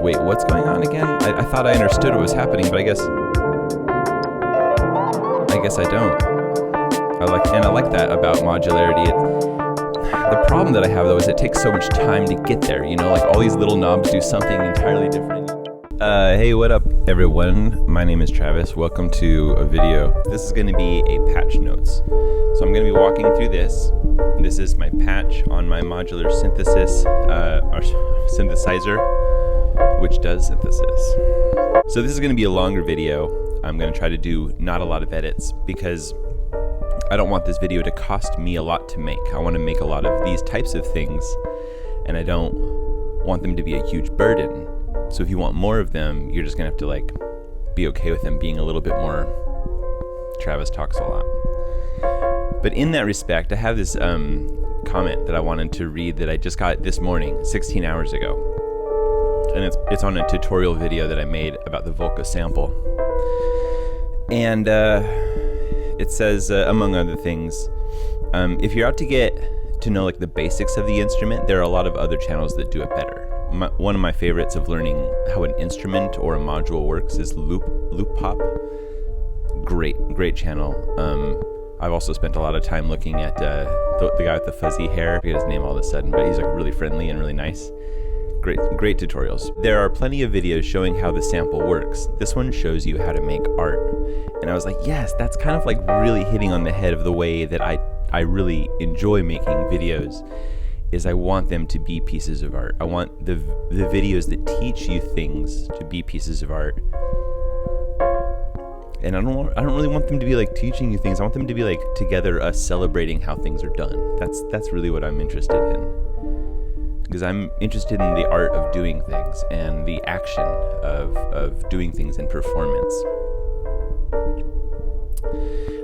Wait, what's going on again? I thought I understood what was happening, but I guess I don't. I like that about modularity. The problem that I have though is it takes so much time to get there. You know, like all these little knobs do something entirely different. Hey, what up, everyone? My name is Travis. Welcome to a video. This is going to be a patch notes. So I'm going to be walking through this. This is my patch on my modular synthesizer, which does synthesis. So this is going to be a longer video. I'm going to try to do not a lot of edits because I don't want this video to cost me a lot to make. I want to make a lot of these types of things, and I don't want them to be a huge burden. So if you want more of them, you're just going to have to like be okay with them being a little bit more Travis talks a lot. But in that respect, I have this comment that I wanted to read that I just got this morning, 16 hours ago. And it's on a tutorial video that I made about the Volca sample. And it says, among other things, if you're out to get to know like the basics of the instrument, there are a lot of other channels that do it better. One of my favorites of learning how an instrument or a module works is HipHop. Great channel. I've also spent a lot of time looking at the guy with the fuzzy hair. I forget his name all of a sudden, but he's like really friendly and really nice. Great tutorials. There are plenty of videos showing how the sample works. This one shows you how to make art. And I was like, yes, that's kind of like really hitting on the head of the way that I really enjoy making videos. Is I want them to be pieces of art. I want the videos that teach you things to be pieces of art. And I don't really want them to be like teaching you things. I want them to be like together us celebrating how things are done. That's really what I'm interested in. Because I'm interested in the art of doing things and the action of doing things in performance.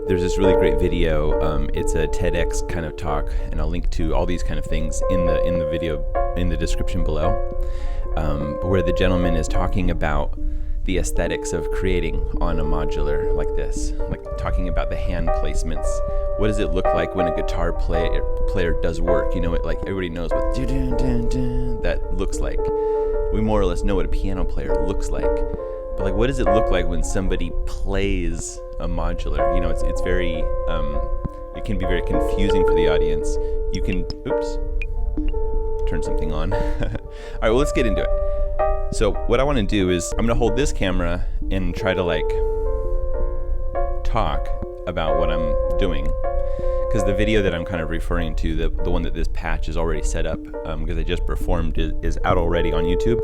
There's this really great video. It's a TEDx kind of talk, and I'll link to all these kind of things in the video in the description below, where the gentleman is talking about the aesthetics of creating on a modular like this, like talking about the hand placements. What does it look like when a guitar player does work? You know, like everybody knows what that looks like. We more or less know what a piano player looks like. But like, what does it look like when somebody plays a modular? You know, it's very, it can be very confusing for the audience. You can, turn something on. All right, well, let's get into it. So what I want to do is I'm going to hold this camera and try to like talk about what I'm doing. Because the video that I'm kind of referring to, the one that this patch is already set up, because I just performed, is out already on YouTube.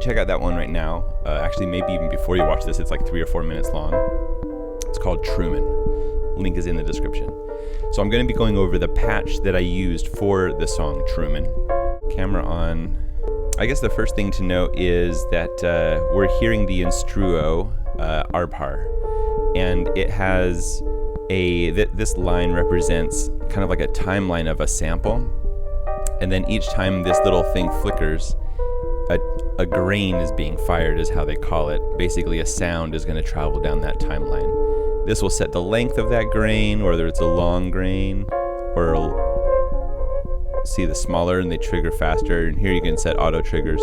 Check out that one right now. Actually, maybe even before you watch this, it's like 3 or 4 minutes long. It's called Truman. Link is in the description. So I'm going to be going over the patch that I used for the song Truman. Camera on. I guess the first thing to note is that we're hearing the instruo Arbhar, and it has this line represents kind of like a timeline of a sample, and then each time this little thing flickers, a grain is being fired, is how they call it. Basically, a sound is going to travel down that timeline. This will set the length of that grain, whether it's a long grain or see the smaller and they trigger faster. And here you can set auto triggers.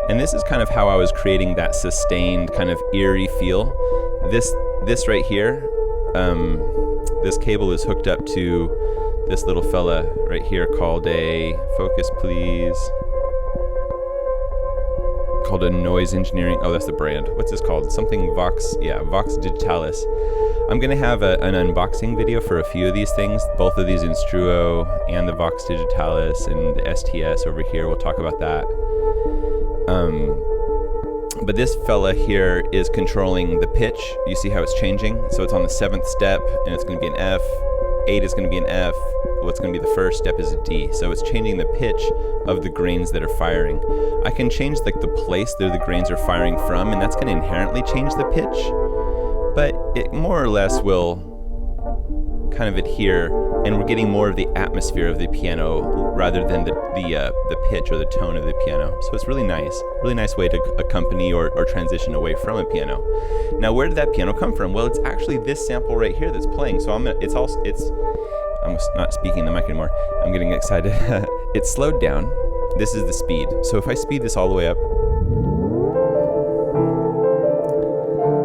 And this is kind of how I was creating that sustained kind of eerie feel. This right here, this cable is hooked up to this little fella right here called a, focus please, called a Noise Engineering, oh that's the brand, what's this called, something Vox, yeah, Vox Digitalis. I'm going to have an unboxing video for a few of these things, both of these Instruo and the Vox Digitalis and the STS over here, we'll talk about that. But this fella here is controlling the pitch. You see how it's changing? So it's on the 7th step and it's going to be an F, 8 is going to be an F, what's going to be the first step is a D. So it's changing the pitch of the grains that are firing. I can change like the place that the grains are firing from, and that's going to inherently change the pitch, but it more or less will kind of adhere, and we're getting more of the atmosphere of the piano rather than the pitch or the tone of the piano. So it's really nice way to accompany or transition away from a piano. Now, where did that piano come from? Well, it's actually this sample right here that's playing. So I'm not speaking in the mic anymore. I'm getting excited. It's slowed down, this is the speed. So if I speed this all the way up,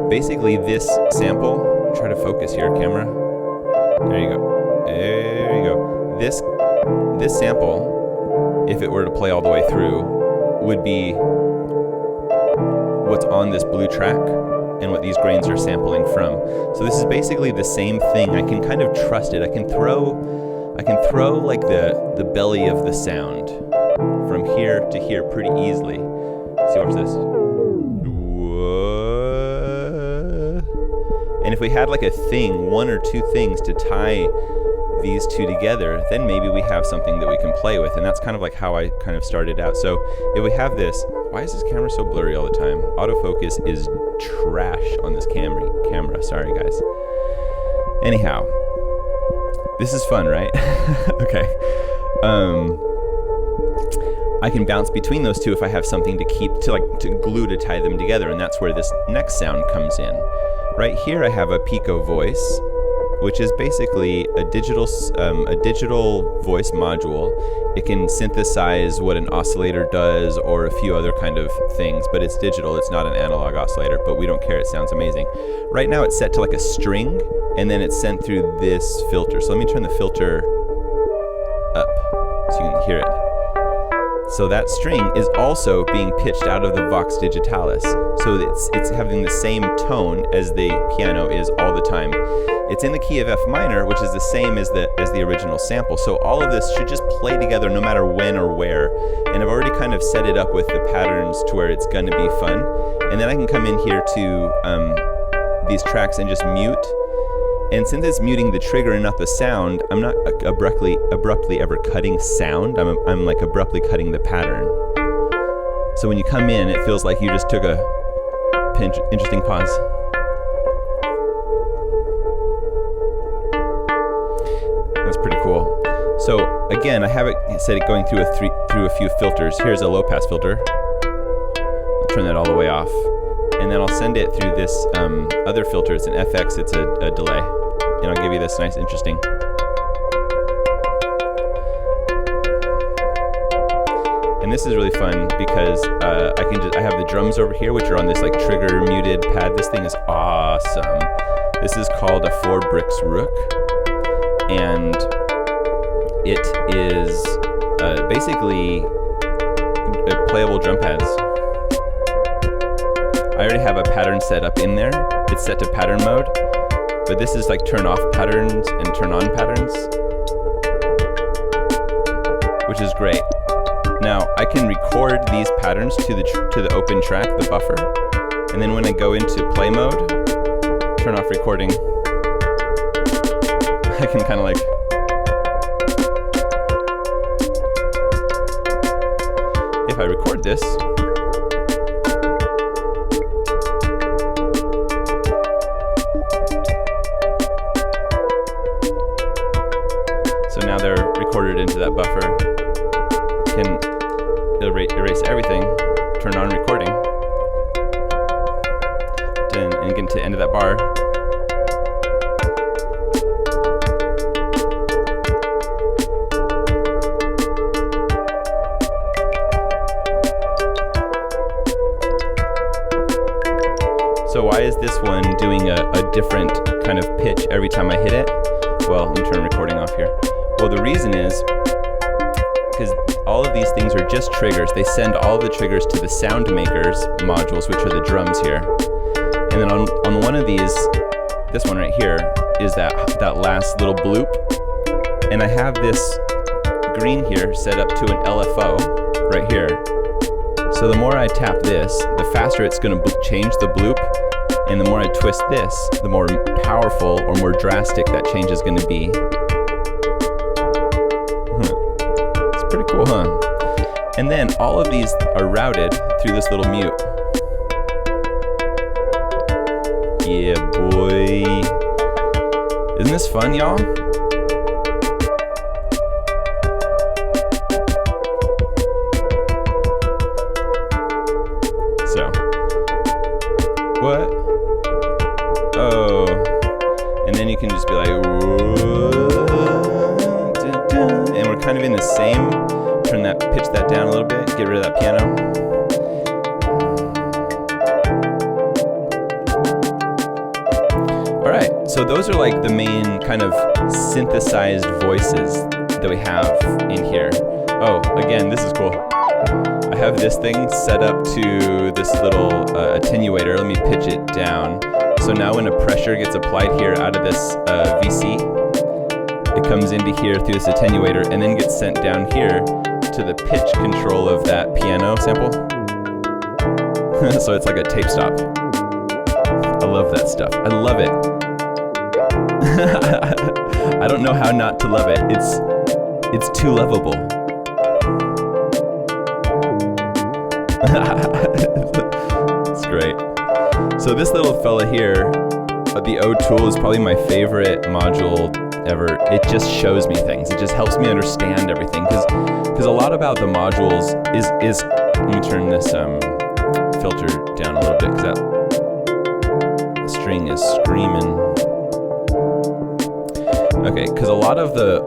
basically this sample, try to focus here, camera. There you go. There you go. This sample, if it were to play all the way through, would be what's on this blue track and what these grains are sampling from. So this is basically the same thing. I can kind of trust it. I can throw like the belly of the sound from here to here pretty easily. See, watch this. And if we had like a thing, one or two things to tie these two together, then maybe we have something that we can play with. And that's kind of like how I kind of started out. So if we have this, why is this camera so blurry all the time? Autofocus is trash on this camera. Sorry, guys. Anyhow, this is fun, right? Okay. I can bounce between those two if I have something to keep, to glue, to tie them together, and that's where this next sound comes in. Right here I have a Pico voice, which is basically a digital voice module. It can synthesize what an oscillator does or a few other kind of things, but it's digital. It's not an analog oscillator, but we don't care. It sounds amazing. Right now it's set to like a string, and then it's sent through this filter. So let me turn the filter up so you can hear it. So that string is also being pitched out of the Vox Digitalis. So it's having the same tone as the piano is all the time. It's in the key of F minor, which is the same as the original sample. So all of this should just play together no matter when or where. And I've already kind of set it up with the patterns to where it's gonna be fun. And then I can come in here to these tracks and just mute. And since it's muting the trigger and not the sound, I'm not abruptly ever cutting sound. I'm like abruptly cutting the pattern. So when you come in, it feels like you just took a interesting pause. That's pretty cool. So again, I have it set it going through a few filters. Here's a low pass filter. I'll turn that all the way off. And then I'll send it through this other filter. It's an FX, it's a delay. And I'll give you this nice, interesting. And this is really fun because I have the drums over here, which are on this like trigger muted pad. This thing is awesome. This is called a 4 bricks Rook, and it is basically playable drum pads. I already have a pattern set up in there. It's set to pattern mode, but this is like turn off patterns and turn on patterns, which is great. Now I can record these patterns to the open track, the buffer, and then when I go into play mode, turn off recording, I can kind of like, if I record this, so now they're recorded into that buffer. Can erase everything, turn on recording, and get to the end of that bar. So why is this one doing a different kind of pitch every time I hit it? Well, let me turn recording off here. Well, the reason is because all of these things are just triggers. They send all the triggers to the sound makers modules, which are the drums here. And then on one of these, this one right here, is that last little bloop. And I have this green here set up to an LFO right here. So the more I tap this, the faster it's going to change the bloop. And the more I twist this, the more powerful or more drastic that change is going to be. It's pretty cool, huh? And then all of these are routed through this little mute. Yeah, boy. Isn't this fun, y'all? So, what? Oh, and then you can just be like, and we're kind of in the same pitch that down a little bit, get rid of that piano. All right, so those are like the main kind of synthesized voices that we have in here. Oh, again, this is cool. I have this thing set up to this little attenuator. Let me pitch it down. So now when a pressure gets applied here out of this VC, it comes into here through this attenuator and then gets sent down here to the pitch control of that piano sample. So it's like a tape stop. I love that stuff. I love it. I don't know how not to love it. It's too lovable. It's great. So this little fella here, the O tool, is probably my favorite module ever. It just shows me things. It just helps me understand everything. Because a lot about the modules is let me turn this filter down a little bit because that string is screaming. Okay, because a lot of the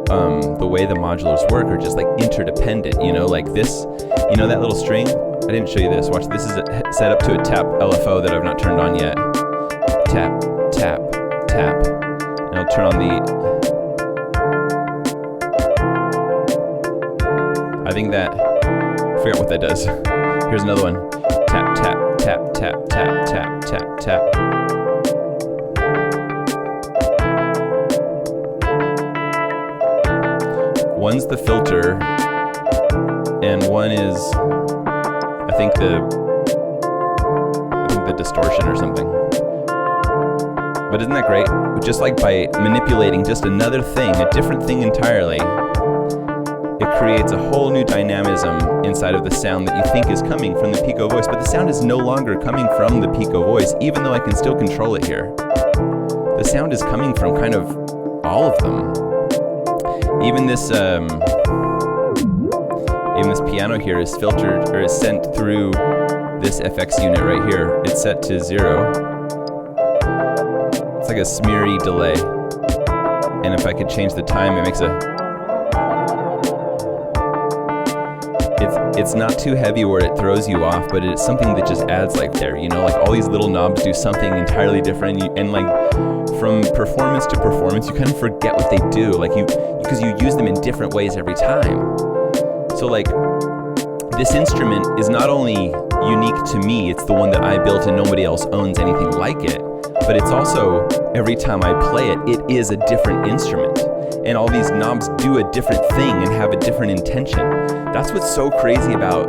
way the modulars work are just like interdependent. You know, like this. You know that little string? I didn't show you this. Watch. This is set up to a tap LFO that I've not turned on yet. Tap, tap, tap. And I'll turn on the. I think that. I forgot what that does. Here's another one. Tap, tap, tap, tap, tap, tap, tap, tap. One's the filter, and one is, I think the distortion or something. But isn't that great? Just like by manipulating just another thing, a different thing entirely, it creates a whole new dynamism inside of the sound that you think is coming from the Pico voice, but the sound is no longer coming from the Pico voice, even though I can still control it here. The sound is coming from kind of all of them. Even this piano here is filtered, or is sent through this FX unit right here. It's set to 0. It's like a smeary delay. And if I could change the time, it makes a... It's not too heavy where it throws you off, but it's something that just adds like there, you know, like all these little knobs do something entirely different, and like from performance to performance, you kind of forget what they do, like because you use them in different ways every time. So like, this instrument is not only unique to me, it's the one that I built and nobody else owns anything like it, but it's also, every time I play it, it is a different instrument. And all these knobs do a different thing and have a different intention. That's what's so crazy about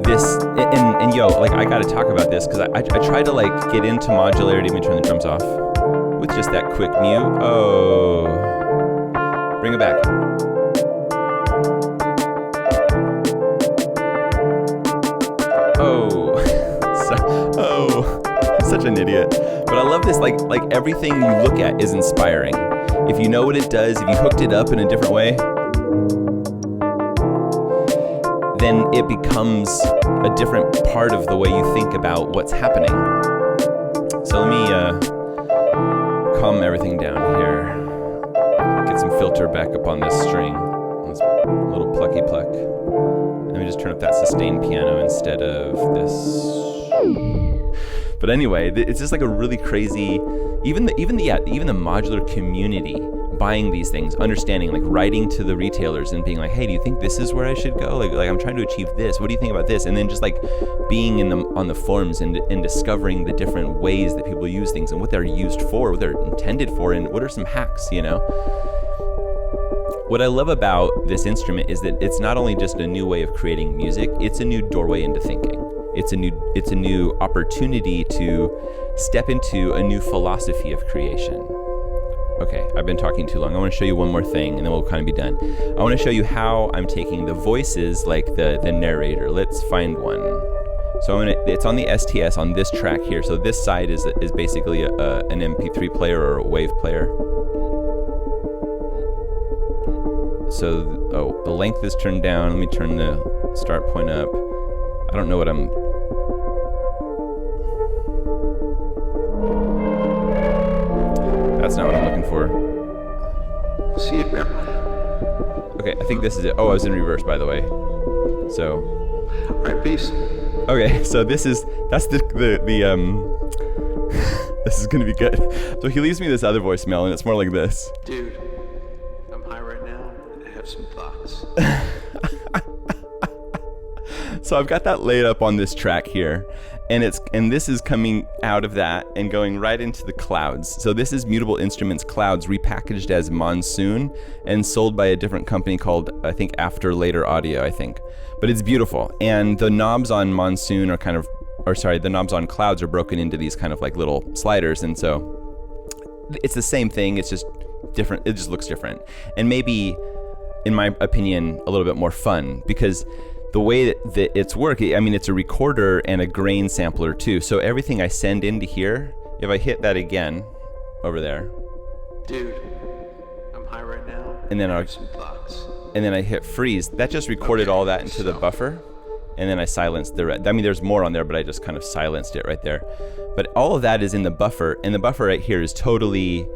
this. And yo, like I gotta talk about this because I try to like get into modularity. Let me turn the drums off with just that quick mute. Oh, bring it back. Such an idiot. But I love this, like everything you look at is inspiring. If you know what it does, if you hooked it up in a different way, then it becomes a different part of the way you think about what's happening. So let me calm everything down here. Get some filter back up on this string. This little plucky pluck. Let me just turn up that sustained piano instead of this. But anyway, it's just like a really crazy, even the modular community buying these things, understanding, like writing to the retailers and being like, hey, do you think this is where I should go? Like I'm trying to achieve this. What do you think about this? And then just like being on the forums and discovering the different ways that people use things and what they're used for, what they're intended for, and what are some hacks, you know? What I love about this instrument is that it's not only just a new way of creating music, it's a new doorway into thinking. It's a new opportunity to step into a new philosophy of creation. Okay, I've been talking too long. I want to show you one more thing and then we'll kind of be done. I want to show you how I'm taking the voices, like the narrator. Let's find one. So it's on the STS on this track here. So this side is basically an MP3 player or a wave player. So, the length is turned down. Let me turn the start point up. I don't know what I'm... That's not what I'm looking for. Okay, I think this is it. Oh, I was in reverse, by the way. So. All right, peace. Okay, so that's the this is gonna be good. So he leaves me this other voicemail, and it's more like this. Dude, I'm high right now, and I have some thoughts. So I've got that laid up on this track here, and this is coming out of that and going right into the clouds. So this is Mutable Instruments Clouds repackaged as Monsoon and sold by a different company called, I think, After Later Audio, I think. But it's beautiful, and the knobs on Monsoon are the knobs on Clouds are broken into these kind of like little sliders, and so it's the same thing, it's just different, it just looks different. And maybe, in my opinion, a little bit more fun, because the way that it's working, I mean, it's a recorder and a grain sampler too. So everything I send into here, if I hit that again, over there. Dude, I'm high right now. And then I hit freeze. That just recorded all that into the buffer. And then I silenced the rest. I mean, there's more on there, but I just kind of silenced it right there. But all of that is in the buffer. And the buffer right here is totally,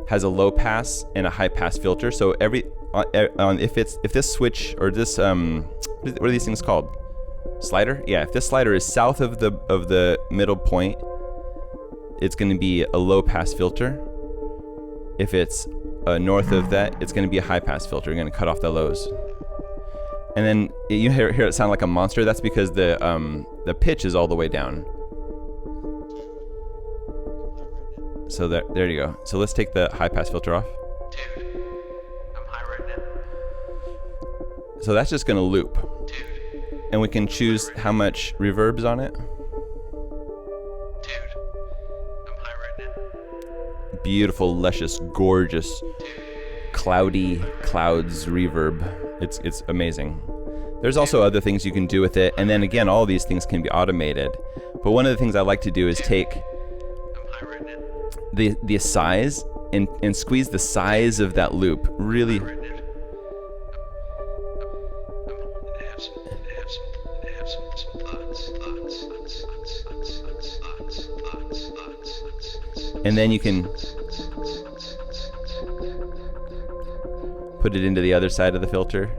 has a low pass and a high pass filter. So if this switch or this, what are these things called? Slider? Yeah, if this slider is south of the middle point, it's going to be a low pass filter. If it's north of that, it's going to be a high pass filter. You're going to cut off the lows. And then you hear it sound like a monster. That's because the pitch is all the way down. So there you go. So let's take the high pass filter off. Dude, I'm high right now. So that's just going to loop. Dude, And we can choose how much reverb's on it. dude, I'm high right now. Beautiful, luscious, gorgeous, cloudy clouds reverb. It's amazing. There's also other things you can do with it, and then again, all these things can be automated. But one of the things I like to do is take the size and squeeze the size of that loop really. And then you can put it into the other side of the filter.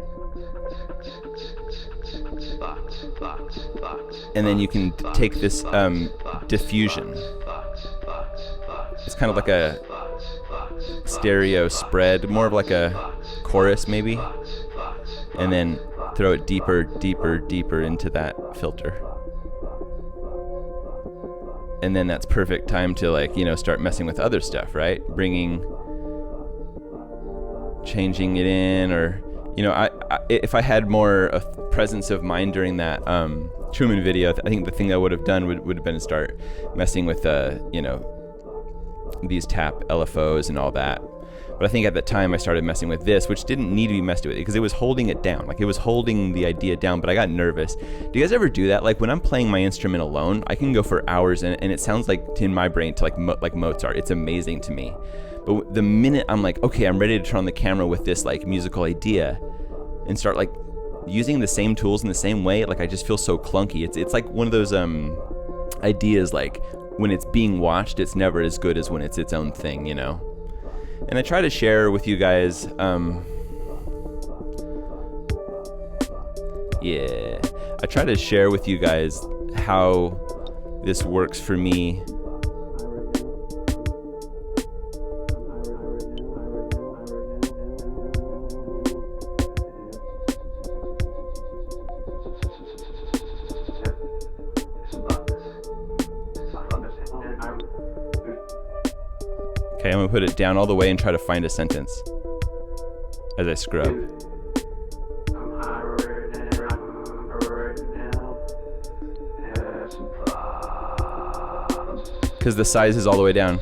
And then you can take this diffusion. It's kind of like a stereo spread, more of like a chorus maybe. And then throw it deeper, deeper, deeper into that filter. And then that's perfect time to, like, you know, start messing with other stuff, right? Changing it in, or, you know, if I had more presence of mind during that Truman video, I think the thing I would have done would have been to start messing with, you know, these tap LFOs and all that. But I think at the time I started messing with this, which didn't need to be messed with because it was holding it down. Like, it was holding the idea down, but I got nervous. Do you guys ever do that? Like, when I'm playing my instrument alone, I can go for hours and it sounds like, in my brain, to like Mozart. It's amazing to me. But the minute I'm like, okay, I'm ready to turn on the camera with this like musical idea and start like using the same tools in the same way, like I just feel so clunky. It's like one of those ideas, like when it's being watched, it's never as good as when it's its own thing, you know? And I try to share with you guys, I try to share with you guys how this works for me. Okay, I'm gonna put it down all the way and try to find a sentence as I scrub. Because the size is all the way down.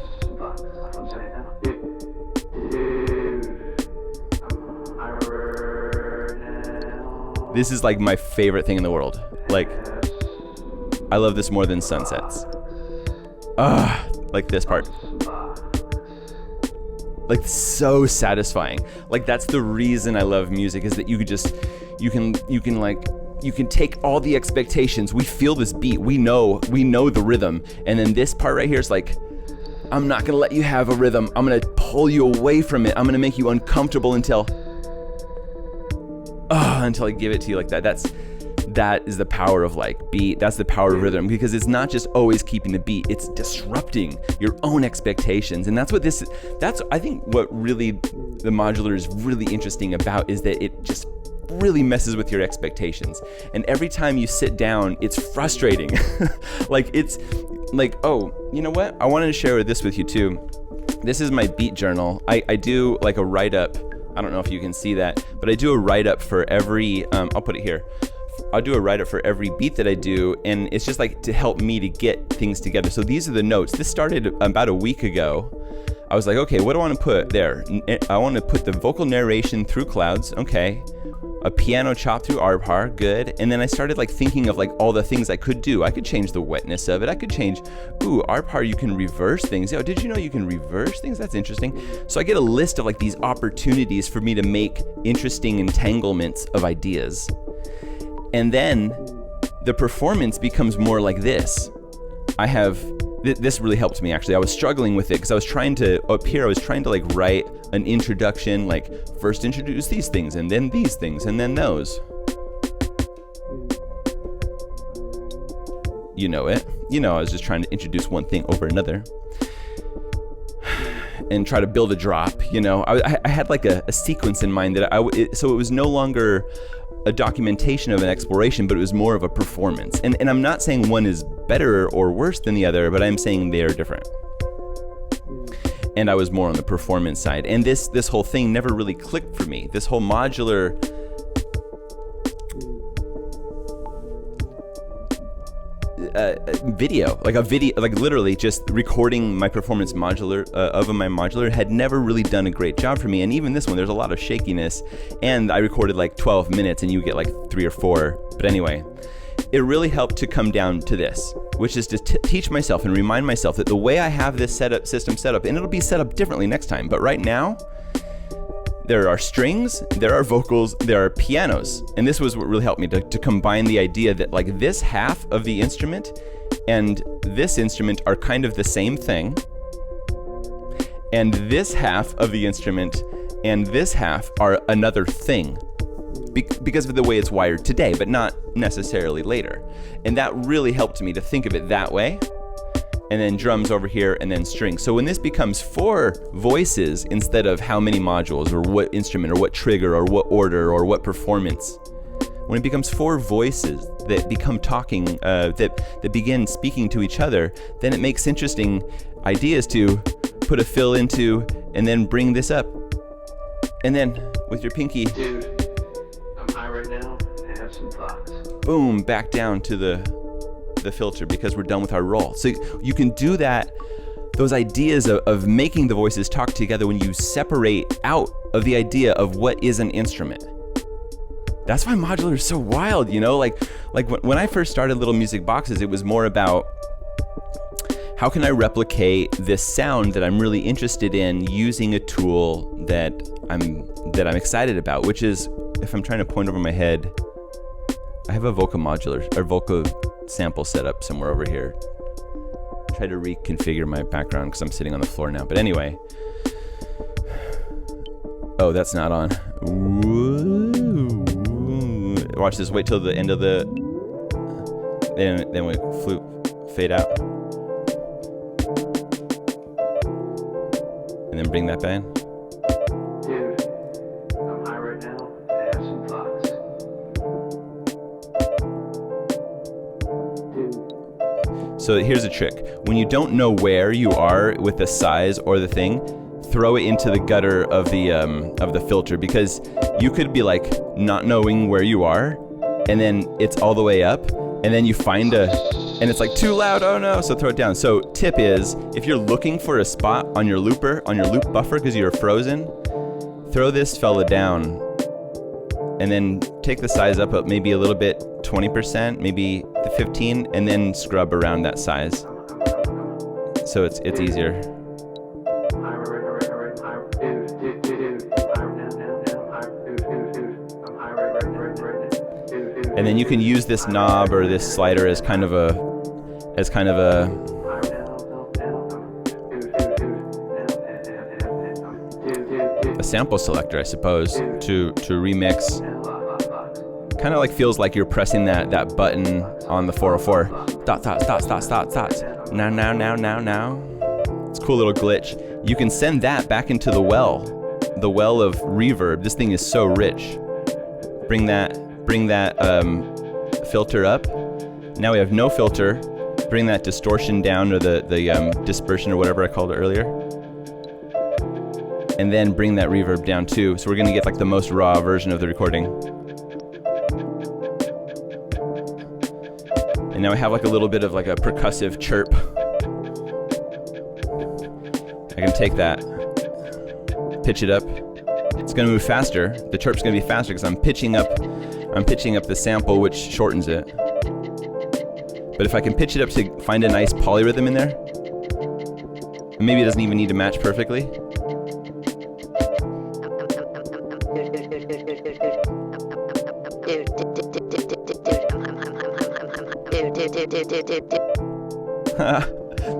This is like my favorite thing in the world. Like, I love this more than sunsets. Like this part. Like, so satisfying. Like, that's the reason I love music, is that you can take all the expectations. We feel this beat. We know the rhythm. And then this part right here is like, I'm not gonna let you have a rhythm. I'm gonna pull you away from it. I'm gonna make you uncomfortable until until I give it to you like that. That is the power of like beat. That's the power of rhythm, because it's not just always keeping the beat, it's disrupting your own expectations. And that's I think what really the modular is really interesting about, is that it just really messes with your expectations. And every time you sit down, it's frustrating. Like, it's like, oh, you know what? I wanted to share this with you too. This is my beat journal. I do like a write-up. I don't know if you can see that, but I do a write-up for every, I'll put it here. I'll do a write-up for every beat that I do, and it's just like to help me to get things together. So these are the notes. This started about a week ago. I was like, okay, what do I want to put there? I want to put the vocal narration through Clouds, okay. A piano chop through Arbhar, good. And then I started like thinking of like all the things I could do. I could change the wetness of it. I could change, Arbhar, you can reverse things. Oh, did you know you can reverse things? That's interesting. So I get a list of like these opportunities for me to make interesting entanglements of ideas. And then the performance becomes more like this. This really helped me actually. I was struggling with it because I was trying to like write an introduction, like first introduce these things and then these things and then those. You know it. I was just trying to introduce one thing over another and try to build a drop, I had like a sequence in mind that so it was no longer a documentation of an exploration, but it was more of a performance. And I'm not saying one is better or worse than the other, but I'm saying they are different. And I was more on the performance side. And this whole thing never really clicked for me. This whole modular video, like literally just recording my performance modular of my modular had never really done a great job for me. And even this one, there's a lot of shakiness, and I recorded like 12 minutes and you get like 3 or 4. But anyway, it really helped to come down to this, which is to teach myself and remind myself that the way I have this system set up, and it'll be set up differently next time, but right now, there are strings, there are vocals, there are pianos. And this was what really helped me to combine the idea that like this half of the instrument and this instrument are kind of the same thing. And this half of the instrument and this half are another thing because of the way it's wired today, but not necessarily later. And that really helped me to think of it that way. And then drums over here, and then strings. So when this becomes 4 voices instead of how many modules or what instrument or what trigger or what order or what performance, when it becomes 4 voices that become talking, that begin speaking to each other, then it makes interesting ideas to put a fill into and then bring this up. And then with your pinky, Dude, I'm high right now. I have some thoughts. Boom, back down to the filter, because we're done with our roll. So you can do that, those ideas of making the voices talk together when you separate out of the idea of what is an instrument. That's why modular is so wild, like when I first started Little Music Boxes, it was more about how can I replicate this sound that I'm really interested in using a tool that I'm excited about, which is, if I'm trying to point over my head, I have a vocal modular or vocal sample set up somewhere over here. Try to reconfigure my background because I'm sitting on the floor now. But anyway. Oh, that's not on. Ooh. Watch this. Wait till the end of the. Then we fade out. And then bring that back in. Dude, I'm high right now. I have some thoughts. So here's a trick. When you don't know where you are with the size or the thing, throw it into the gutter of the filter, because you could be like not knowing where you are, and then it's all the way up, and then you find and it's like too loud, oh no, so throw it down. So tip is, if you're looking for a spot on your loop buffer because you're frozen, throw this fella down, and then take the size up maybe a little bit, 20%, maybe the 15, and then scrub around that size. So it's easier. And then you can use this knob or this slider as kind of a sample selector, I suppose, to remix. Kind of like feels like you're pressing that button on the 404. Thoughts. Now. It's a cool little glitch. You can send that back into the well of reverb. This thing is so rich. Bring that filter up. Now we have no filter. Bring that distortion down, or the dispersion, or whatever I called it earlier. And then bring that reverb down too. So we're gonna get like the most raw version of the recording. And now I have like a little bit of like a percussive chirp. I can take that, pitch it up. It's gonna move faster. The chirp's gonna be faster because I'm pitching up the sample, which shortens it. But if I can pitch it up to find a nice polyrhythm in there, and maybe it doesn't even need to match perfectly.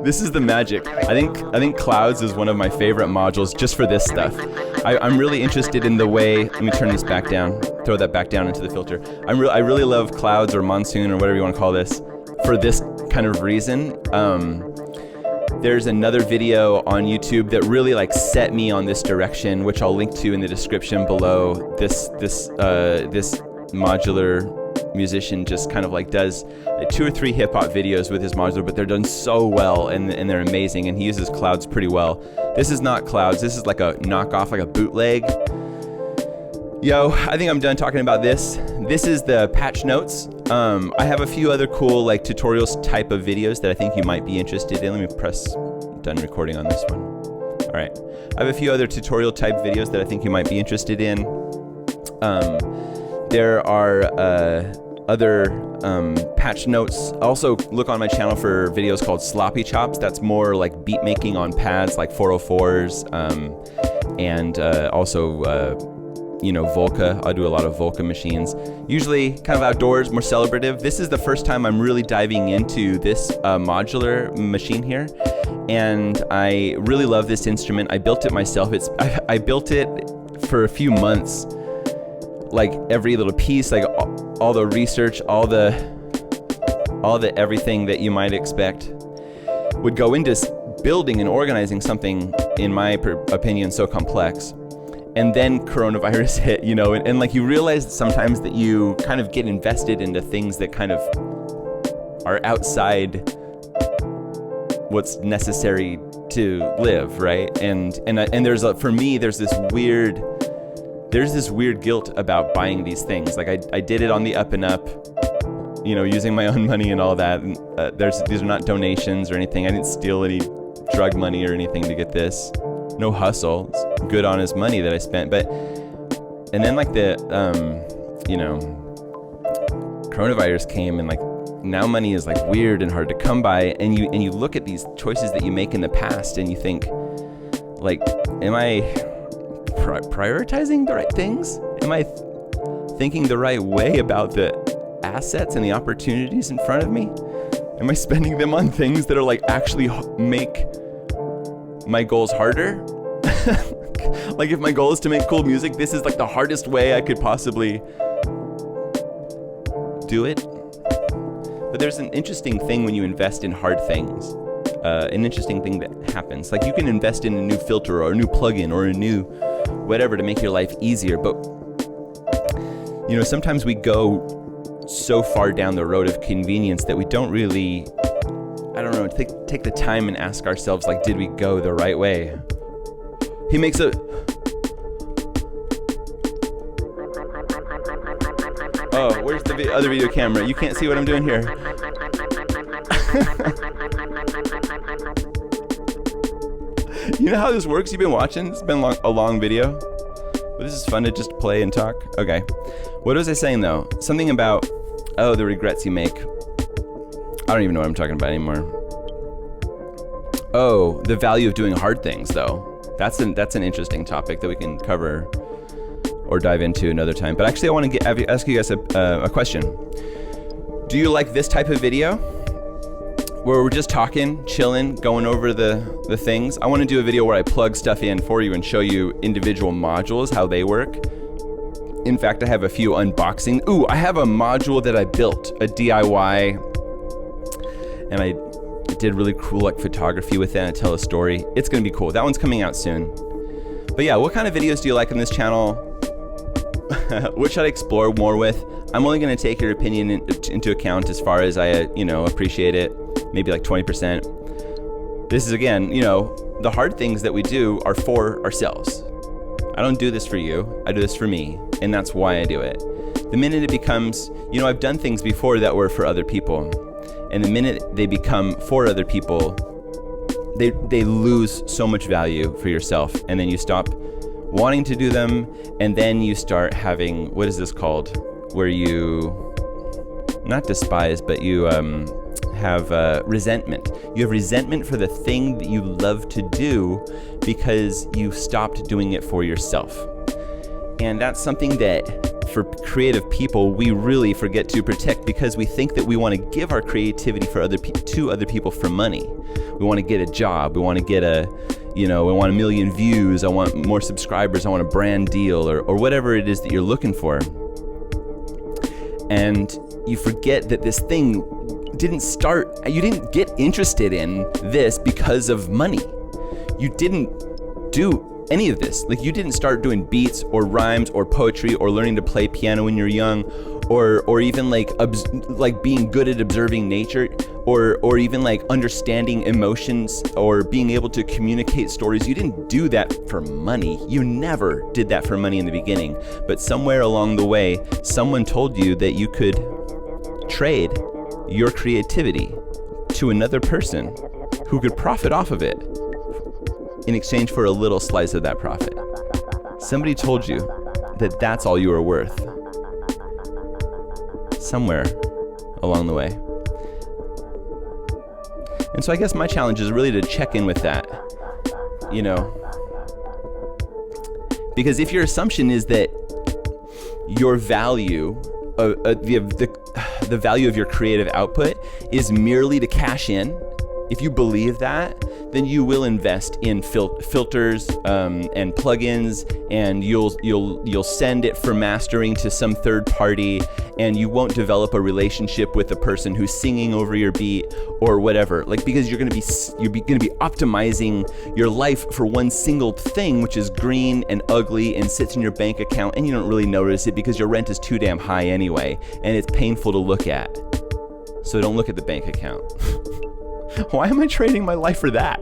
This is the magic. I think Clouds is one of my favorite modules just for this stuff. I'm really interested in the way. Let me turn this back down. Throw that back down into the filter. I really love Clouds or Monsoon or whatever you want to call this for this kind of reason. There's another video on YouTube that really like set me on this direction, which I'll link to in the description below. This modular musician just kind of like does 2 or 3 hip hop videos with his modular, but they're done so well and they're amazing, and he uses Clouds pretty well. This is not Clouds. This is like a knockoff, like a bootleg. Yo, I think I'm done talking about this. This is the patch notes. I have a few other cool like tutorials type of videos that I think you might be interested in. Let me press done recording on this one. All right. I have a few other tutorial type videos that I think you might be interested in. There are other patch notes. Also look on my channel for videos called Sloppy Chops. That's more like beat making on pads like 404s, and also Volca. I do a lot of Volca machines. Usually kind of outdoors, more celebrative. This is the first time I'm really diving into this modular machine here, and I really love this instrument. I built it myself. I built it for a few months, like every little piece, like all the research, all the everything that you might expect would go into building and organizing something, in my opinion, so complex. And then coronavirus hit, and like you realize sometimes that you kind of get invested into things that kind of are outside what's necessary to live, right? And there's for me there's this weird guilt about buying these things. Like I did it on the up and up, using my own money and all that. And, these are not donations or anything. I didn't steal any drug money or anything to get this. No hustle. It's good honest money that I spent. And then like the coronavirus came, and like now money is like weird and hard to come by, and you look at these choices that you make in the past and you think, like, am I prioritizing the right things? Am I thinking the right way about the assets and the opportunities in front of me? Am I spending them on things that are like actually make my goals harder? Like if my goal is to make cool music, this is like the hardest way I could possibly do it. But there's an interesting thing when you invest in hard things. An interesting thing that happens. Like you can invest in a new filter or a new plugin or a new whatever to make your life easier. But sometimes we go so far down the road of convenience that we don't really, take the time and ask ourselves, like, did we go the right way? He makes a... Oh, where's the other video camera? You can't see what I'm doing here. You know how this works? You've been watching? It's been a long video. But this is fun to just play and talk. Okay. What was I saying, though? Something about, the regrets you make. I don't even know what I'm talking about anymore. Oh, the value of doing hard things, though. That's an interesting topic that we can cover or dive into another time. But actually, I want to ask you guys a question. Do you like this type of video where we're just talking, chilling, going over the things? I want to do a video where I plug stuff in for you and show you individual modules, how they work. In fact, I have a few unboxing. Ooh, I have a module that I built, a DIY, and I did really cool like photography with it and I tell a story. It's gonna be cool. That one's coming out soon. But yeah, what kind of videos do you like on this channel? What should I explore more with? I'm only gonna take your opinion into account as far as I, appreciate it. Maybe like 20%. This is again, the hard things that we do are for ourselves. I don't do this for you, I do this for me, and that's why I do it. The minute it becomes, I've done things before that were for other people, and the minute they become for other people, they lose so much value for yourself, and then you stop wanting to do them, and then you start having, what is this called? Where you, not despise, but you have resentment. You have resentment for the thing that you love to do because you stopped doing it for yourself. And that's something that for creative people we really forget to protect because we think that we want to give our creativity to other people for money. We want to get a job, we want to get we want 1 million views, I want more subscribers, I want a brand deal or whatever it is that you're looking for. And you forget that this thing you didn't get interested in this because of money. You didn't do any of this. Like you didn't start doing beats or rhymes or poetry or learning to play piano when you're young or even like being good at observing nature or even like understanding emotions or being able to communicate stories. You didn't do that for money. You never did that for money in the beginning. But somewhere along the way, someone told you that you could trade your creativity to another person who could profit off of it in exchange for a little slice of that profit. Somebody told you that that's all you were worth somewhere along the way. And so I guess my challenge is really to check in with that, because if your assumption is that your value, the value of your creative output is merely to cash in, if you believe that, then you will invest in filters and plugins, and you'll send it for mastering to some third party, and you won't develop a relationship with the person who's singing over your beat or whatever. Like because you're gonna be optimizing your life for one single thing, which is green and ugly and sits in your bank account, and you don't really notice it because your rent is too damn high anyway, and it's painful to look at. So don't look at the bank account. Why am I trading my life for that?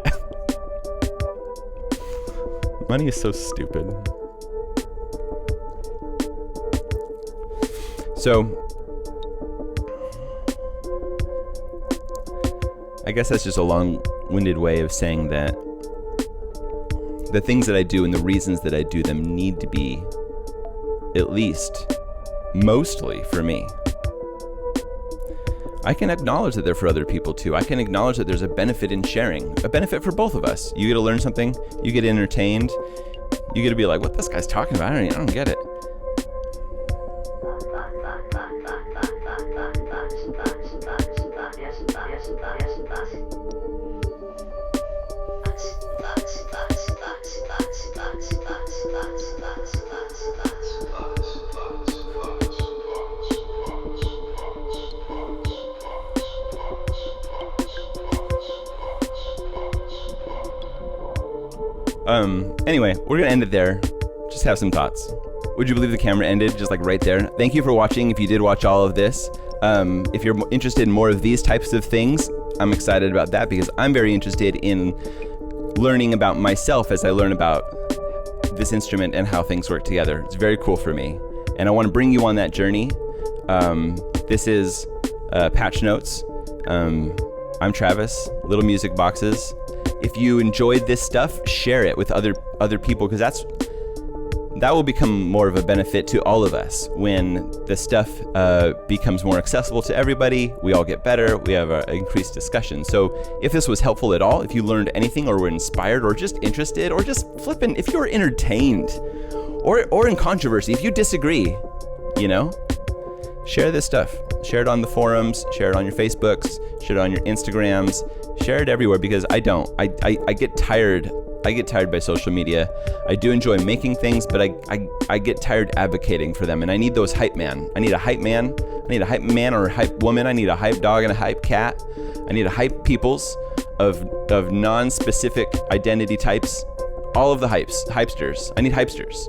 Money is so stupid. So, I guess that's just a long-winded way of saying that the things that I do and the reasons that I do them need to be, at least, mostly for me. I can acknowledge that they're for other people too. I can acknowledge that there's a benefit in sharing, a benefit for both of us. You get to learn something, you get entertained, you get to be like, what this guy's talking about? I don't get it. Anyway, we're gonna end it there. Just have some thoughts. Would you believe the camera ended just like right there? Thank you for watching. If you did watch all of this, if you're interested in more of these types of things, I'm excited about that because I'm very interested in learning about myself as I learn about this instrument and how things work together. It's very cool for me, and I want to bring you on that journey. This is Patch Notes. I'm Travis, Little Music Boxes. If you enjoyed this stuff, share it with other people, because that will become more of a benefit to all of us when the stuff becomes more accessible to everybody. We all get better. We have an increased discussion. So if this was helpful at all, if you learned anything or were inspired or just interested or just flipping, if you were entertained or in controversy, if you disagree, share this stuff. Share it on the forums, share it on your Facebooks, share it on your Instagrams, share it everywhere, because I get tired I get tired by social media. I do enjoy making things, but I get tired advocating for them, and I need those hype man. I need a hype man. I need a hype man or a hype woman. I need a hype dog and a hype cat. I need a hype peoples of non-specific identity types. All of the hypesters. I need hypesters.